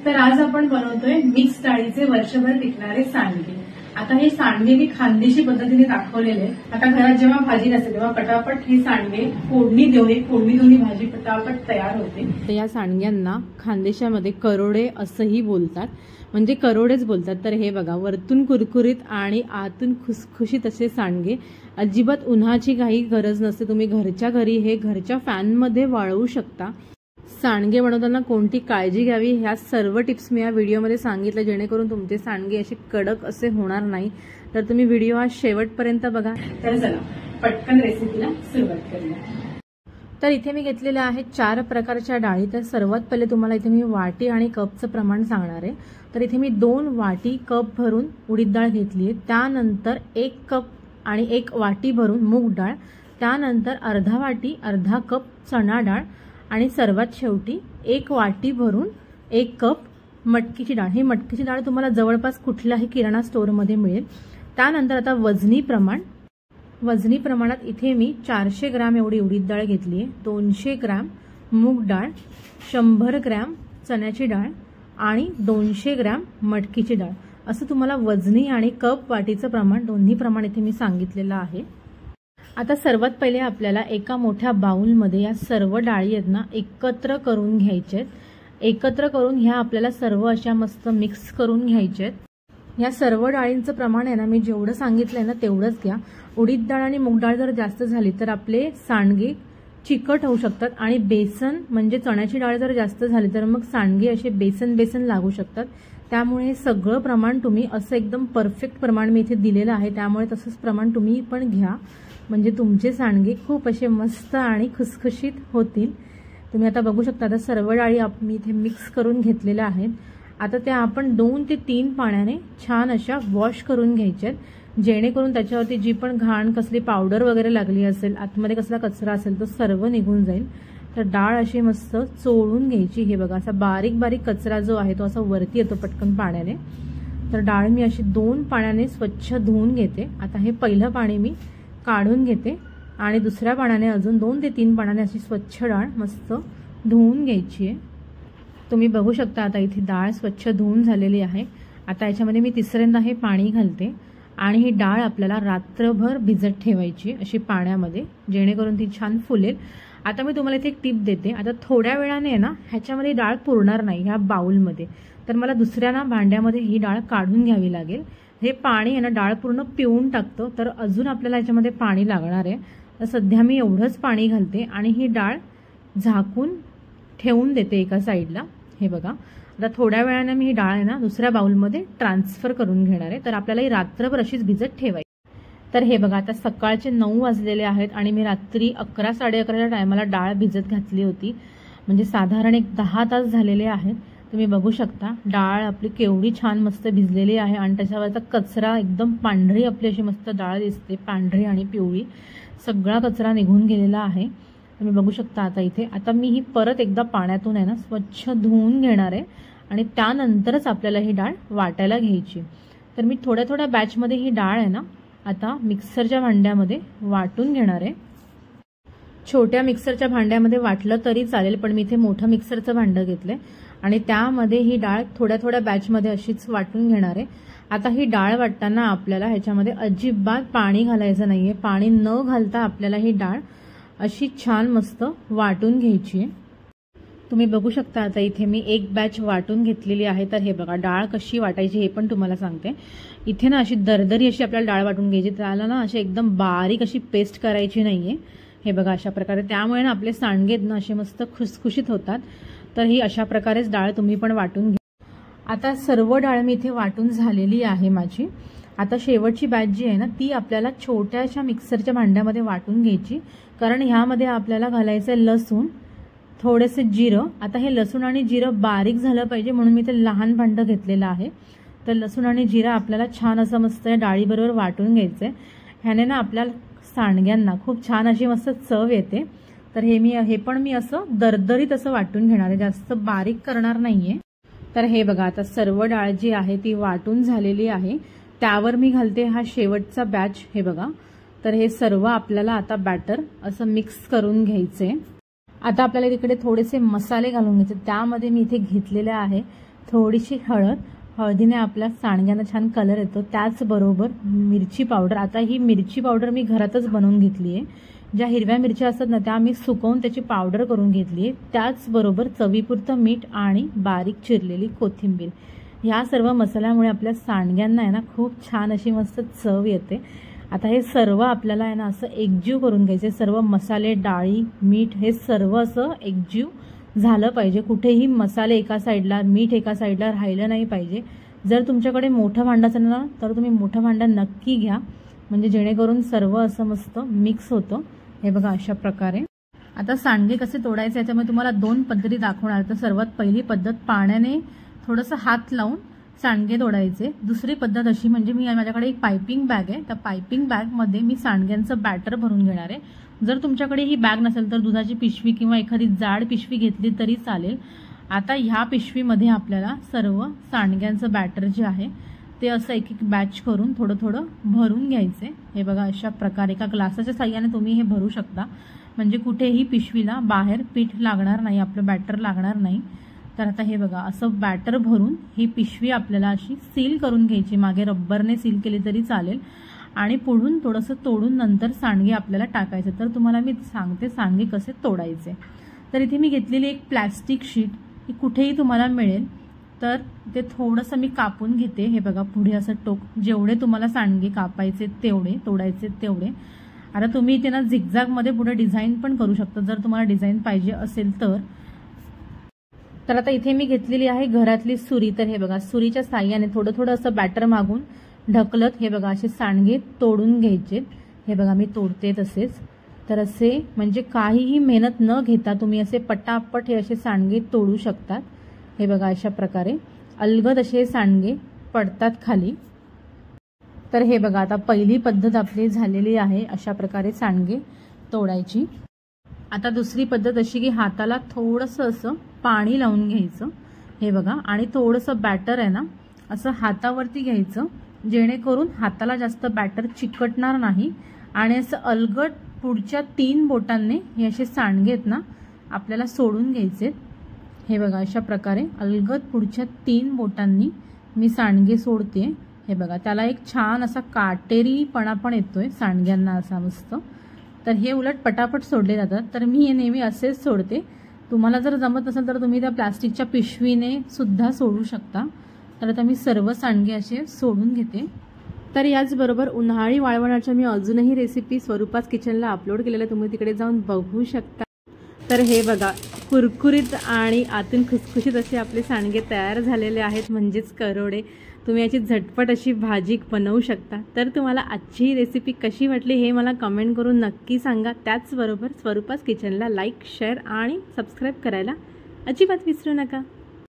तर आज आपण बनवतोय मिक्स डाळीचे वर्षभर टिकणारे सांडगे। आता हे सांडगे मी खानदेशी पद्धतीने दाखवलेले। आता घरात जेव्हा भाजी नसते तेव्हा पटापट हे सांडगे फोडणी देऊन ही भाजी पटापट तयार होते। या सांडग्यांना खानदेशामध्ये करोडे असंही बोलतात, म्हणजे करोडेच बोलतात। तर हे बघा, वरतून कुरकुरीत आणि आतून खुसखुशीत असे सांडगे। अजिबात उन्हाची काही गरज नसते, तुम्ही घरच्या घरी हे घरच्या फॅनमध्ये वाळवू शकता। सांडगे बनवताना कोणती काळजी घ्यावी ह्या सर्व टिप्स मी या व्हिडिओमध्ये सांगितलं, जेणेकरून तुमचे सांडगे असे कडक असे होणार नाही। तर तुम्ही व्हिडिओ हा शेवटपर्यंत बघा। तर चला पटकन रेसिपीला सुरुवात करूया। तर इथे मी घेतलेल्या आहेत 4 प्रकारच्या डाळी। तर सर्वात पहिले तुम्हाला इथे मी वाटी आणि कपचं प्रमाण सांगणार आहे। तर इथे मी 2 वाटी कप भरून उडीद डाळ घेतली आहे, त्यानंतर 1 कप आणि 1 वाटी भरून मूग डाळ, त्यानंतर अर्धा कप चणा डाळ आणि सर्वात शेवटी 1 वाटी भरून 1 कप मटकीची डाळ। ही मटकीची डाळ तुम्हाला जवळपास कुठल्याही किराणा स्टोअरमध्ये मिळेल। त्यानंतर आता वजनी प्रमाणात इथे मी 400 ग्रॅम एवढी उडीद डाळ घेतली आहे, 200 ग्रॅम मूग डाळ, 100 ग्रॅम चण्याची डाळ आणि 200 ग्रॅम मटकीची डाळ, असं तुम्हाला वजनी आणि कप वाटीचं प्रमाण दोन्ही प्रमाण इथे मी सांगितलेलं आहे। आता सर्वात पहिले आपल्याला एका मोठ्या बाउलमध्ये या सर्व डाळी आहेत ना एकत्र करून घ्यायचे आहेत। एकत्र करून ह्या आपल्याला सर्व अशा मस्त मिक्स करून घ्यायचे आहेत। या सर्व डाळींचं प्रमाण आहे ना मी जेवढं सांगितलंय ना तेवढंच घ्या। उडीद डाळ आणि मूग डाळ जर जास्त झाली तर आपले सांडगे चिकट होऊ शकतात, आणि बेसन म्हणजे चण्याची डाळ जर जास्त झाली तर मग सांडगे असे बेसन लागू शकतात। त्यामुळे हे सगळं प्रमाण तुम्ही असं एकदम परफेक्ट प्रमाण मी इथे दिलेलं आहे, त्यामुळे तसंच प्रमाण तुम्ही पण घ्या, म्हणजे तुमचे सांडगे खूप असे मस्त आणि खुसखुशीत होतील। तुम्ही आता बघू शकता, आता सर्व डाळी मी इथे मिक्स करून घेतलेल्या आहेत। आता त्या आपण 2 ते 3 पाण्याने छान अशा वॉश करून घ्यायच्यात, जेणेकरून त्याच्यावरती जी पण घाण कसली पावडर वगैरे लागली असेल, आतमध्ये कसला कचरा असेल तर सर्व निघून जाईल। तर डाळ अशी मस्त चोळून घ्यायची। हे बघा, असा बारीक कचरा जो आहे तो असा वरती येतो पटकन पाण्याने। तर डाळ मी अशी 2 पाण्याने स्वच्छ धुवून घेते। आता हे पहिलं पाणी मी काढून घेते आणि दुसऱ्या पाण्याने अजून 2 ते 3 पाण्याने अशी स्वच्छ डाळ मस्त धुवून घ्यायची आहे। तुम्ही बघू शकता आता इथे डाळ स्वच्छ धुवून झालेली आहे। आता याच्यामध्ये मी तिसऱ्यांदा हे पाणी घालते आणि ही डाळ आपल्याला रात्रभर भिजत ठेवायची अशी पाण्यामध्ये, जेणेकरून ती छान फुलेल। आता मी तुम्हाला इथे एक टिप देते। आता थोड्या वेळाने आहे ना ह्याच्यामध्ये डाळ पुरणार नाही ह्या बाउलमध्ये, तर मला दुसऱ्या ना भांड्यामध्ये ही डाळ काढून घ्यावी लागेल। हे पाणी आहे ना डाळ पूर्ण पिऊन टाकतो, तर अजून आपल्याला याच्यामध्ये पाणी लागणार आहे। तर सध्या मी एवढंच पाणी घालते आणि ही डाळ झाकून ठेवून देते एका साईडला। हे बघा, आता थोड्या वेळाने मी ही डाळ आहे ना दुसऱ्या बाउलमध्ये ट्रान्सफर करून घेणार आहे। तर आपल्याला ही रात्रभर अशीच भिजत ठेवायची। तर हे बघा, आता सकाळचे 9 वाजलेले आहेत आणि मी रात्री 11 साडे11च्या टायमाला डाळ भिजत घातली होती, म्हणजे साधारण एक 10 तास झालेले आहेत। तुम्ही बघू शकता डाळ आपली केवढी छान मस्त भिजलेली आहे आणि त्याच्यावरचा कचरा एकदम पांढरी आपली अशी मस्त डाळ दिसते, पांढरी आणि पिवळी, सगळा कचरा निघून गेलेला आहे। तुम्ही बघू शकता आता इथे। आता मी ही परत एकदा पाण्यातून आहे ना स्वच्छ धुवून घेणार आहे आणि त्यानंतरच आपल्याला ही डाळ वाटायला घ्यायची। तर मी थोड्या बॅचमध्ये ही डाळ आहे ना आता मिक्सरच्या भांड्यामध्ये वाटून घेणार आहे। छोट्या मिक्सरच्या भांड्यामध्ये वाटलं तरी चालेल, पण मी इथे मोठं मिक्सरचं भांडं घेतलंय आणि त्यामध्ये ही डाळ थोड्या बॅचमध्ये अशीच वाटून घेणार आहे। आता ही डाळ वाटताना आपल्याला ह्याच्यामध्ये अजिबात पाणी घालायचं नाहीये। पाणी न घालता आपल्याला ही डाळ अशी छान मस्त वाटून घ्यायची आहे। तुम्ही बघू शकता आता इथे मी 1 बॅच वाटून घेतलेली आहे। तर हे बघा, डाळ कशी वाटायची हे पण तुम्हाला सांगते। इथे ना अशी दरदरी अशी आपल्याला डाळ वाटून घ्यायची, त्याला ना अशी एकदम बारीक अशी पेस्ट करायची नाहीये। हे बघा अशा प्रकारे, त्यामुळे ना आपले सांडगे ना असे मस्त खुसखुशीत होतात। तर ही अशा प्रकारेच डाळ तुम्ही पण वाटून घ्या। आता सर्व डाळ मी इथे वाटून झालेली आहे माझी। आता शेवटची बॅच जी आहे ना ती आपल्याला छोट्याशा मिक्सरच्या भांड्यामध्ये वाटून घ्यायची, कारण ह्यामध्ये आपल्याला घालायचं आहे लसूण, थोडेसे जिरं। आता हे लसूण आणि जिरं बारीक झालं पाहिजे म्हणून मी ते लहान भांडं घेतलेलं आहे। तर लसूण आणि जिरं आपल्याला छान असं मस्त डाळीबरोबर वाटून घ्यायचंय। ह्याने ना आपल्या सांडग्यांना खूप छान अशी मस्त चव येते। तर हे पण मी असं दरदरीत असं वाटून घेणार आहे, जास्त बारीक करणार नाहीये। तर हे बघा, आता सर्व डाळ जी आहे ती वाटून झालेली आहे। त्यावर मी घालते हा शेवटचा बॅच। हे बघा, तर हे सर्व आपल्याला आता बॅटर असं मिक्स करून घ्यायचे। आता आपल्याला इकडे थोडेसे मसाले घालून घ्यायचे। त्यामध्ये मी इथे घेतलेले आहे थोडीशी हळद, हळदीने आपल्या सांडग्यांना छान कलर येतो. त्याचबरोबर मिरची पावडर. आता ही मिरची पावडर मी घरातच बनवून घेतली आहे. ज्या हिरव्या मिरच्या असतात ना त्या मी सुकवून त्याची पावडर करून घेतली आहे. त्याचबरोबर चवीपुरतं मीठ आणि बारीक चिरलेली कोथिंबीर. ह्या सर्व मसाल्यामुळे आपल्या सांडग्यांना आहे ना खूप छान अशी मस्त चव येते. आता हे सर्व आपल्याला आहे ना असं एकजीव करून घ्यायचे. सर्व मसाले, डाळी, मीठ हे सर्व असं एकजीव झालं पाहिजे. कुठेही मसाले एका साईडला, मीठ एका साईडला राहिलं नाही पाहिजे. जर तुमच्याकडे मोठं भांडं असेल ना तर तुम्ही मोठं भांडं नक्की घ्या, म्हणजे जेणेकरून सर्व असं मस्त मिक्स होतं. हे बघा अशा प्रकारे. आता सांडगे कसे तोडायचे याच्यामुळे तुम्हाला 2 पद्धती दाखवणार. तर सर्वात पहिली पद्धत पाण्याने थोडंसं हात लावून सांडगे तोडायचे. दुसरी पद्धत अशी म्हणजे माझ्याकडे एक पायपिंग बॅग आहे. त्या पायपिंग बॅगमध्ये मी सांडग्यांचं बॅटर भरून घेणार आहे. जर तुमच्याकडे ही बॅग नसेल तर दुधाची पिशवी किंवा एखादी जाड पिशवी घेतली तरी चालेल. आता ह्या पिशवीमध्ये आपल्याला सर्व सांडग्यांचं बॅटर जे आहे ते असं एक एक बॅच करून थोडं थोडं भरून घ्यायचे. हे बघा अशा प्रकारे एका ग्लासाच्या साहाय्याने तुम्ही हे भरू शकता, म्हणजे कुठेही पिशवीला बाहेर पीठ लागणार नाही, आपलं बॅटर लागणार नाही. तर आता हे बघा असं बॅटर भरून ही पिशवी आपल्याला अशी सील करून घ्यायची. मागे रब्बरने सील केली तरी चालेल आणि पुढून थोडंसं तोडून नंतर सांडगे आपल्याला टाकायचे. तर तुम्हाला मी सांगते सांडगे कसे तोडायचे. तर इथे मी घेतलेली एक प्लॅस्टिक शीट, ही कुठेही तुम्हाला मिळेल. तर ते थोडंसं मी कापून घेते. हे बघा पुढे असं टोक, जेवढे तुम्हाला सांडगे कापायचे तेवढे, तोडायचे तेवढे. आता तुम्ही इथे ना झिगझॅगमध्ये पुढे डिझाईन पण करू शकता जर तुम्हाला डिझाईन पाहिजे असेल तर. तर आता इथे मी घेतलेली आहे घरातली सुरी. तर हे बघा सुरीच्या साहाय्याने थोडं थोडं असं बॅटर मागून ढकलत हे बघा असे सांडगे तोडून घ्यायचे. हे बघा मी तोडते तसेच. तर असे म्हणजे काहीही मेहनत न घेता तुम्ही असे पटापट हे असे सांडगे तोडू शकतात. हे बघा अशा प्रकारे अलगद असे सांडगे पडतात खाली. तर हे बघा आता पहिली पद्धत आपली झालेली आहे अशा प्रकारे सांडगे तोडायची. आता दुसरी पद्धत अशी की हाताला थोडंसं असं पाणी लावून घ्यायचं. हे बघा आणि थोडंसं बॅटर आहे ना असं हातावरती घ्यायचं, जेणेकरून हाताला जास्त बॅटर चिकटणार नाही. आणि असं अलगद पुढच्या 3 बोटांनी हे असे सांडगे आहेत ना आपल्याला सोडून घ्यायचे. हे बघा अशा प्रकारे अलगद पुढच्या 3 बोटांनी मी सांडगे सोडते. हे बघा त्याला एक छान असा काटेरीपणा पण येतोय सांडग्यांना असा मस्त. तर हे उलट पटापट सोडले जातात. तर मी हे नेहमी असेच सोडते. तुम्हाला जर जमत नसेल तर तुम्ही त्या प्लास्टिकच्या पिशवीने सुद्धा सोडू शकता. तर आता मी सर्व सांडगे असे सोडून घेते. तर याचबरोबर उन्हाळी वाळवणाच्या मी अजूनही रेसिपी स्वरूपास किचनला अपलोड केलेल्या, तुम्ही तिकडे जाऊन बघू शकता. तर हे बघा कुरकुरीत आणि आतून खुसखुशीत असे आपले सांडगे तयार झालेले आहेत, म्हणजेच करोडे. तुम्ही याची झटपट अशी भाजी बनवू शकता. तर तुम्हाला आजची रेसिपी कशी वाटली हे मला कमेंट करून नक्की सांगा. त्याचबरोबर स्वरूपास किचनला लाईक, शेअर आणि सबस्क्राईब करायला अजिबात विसरू नका.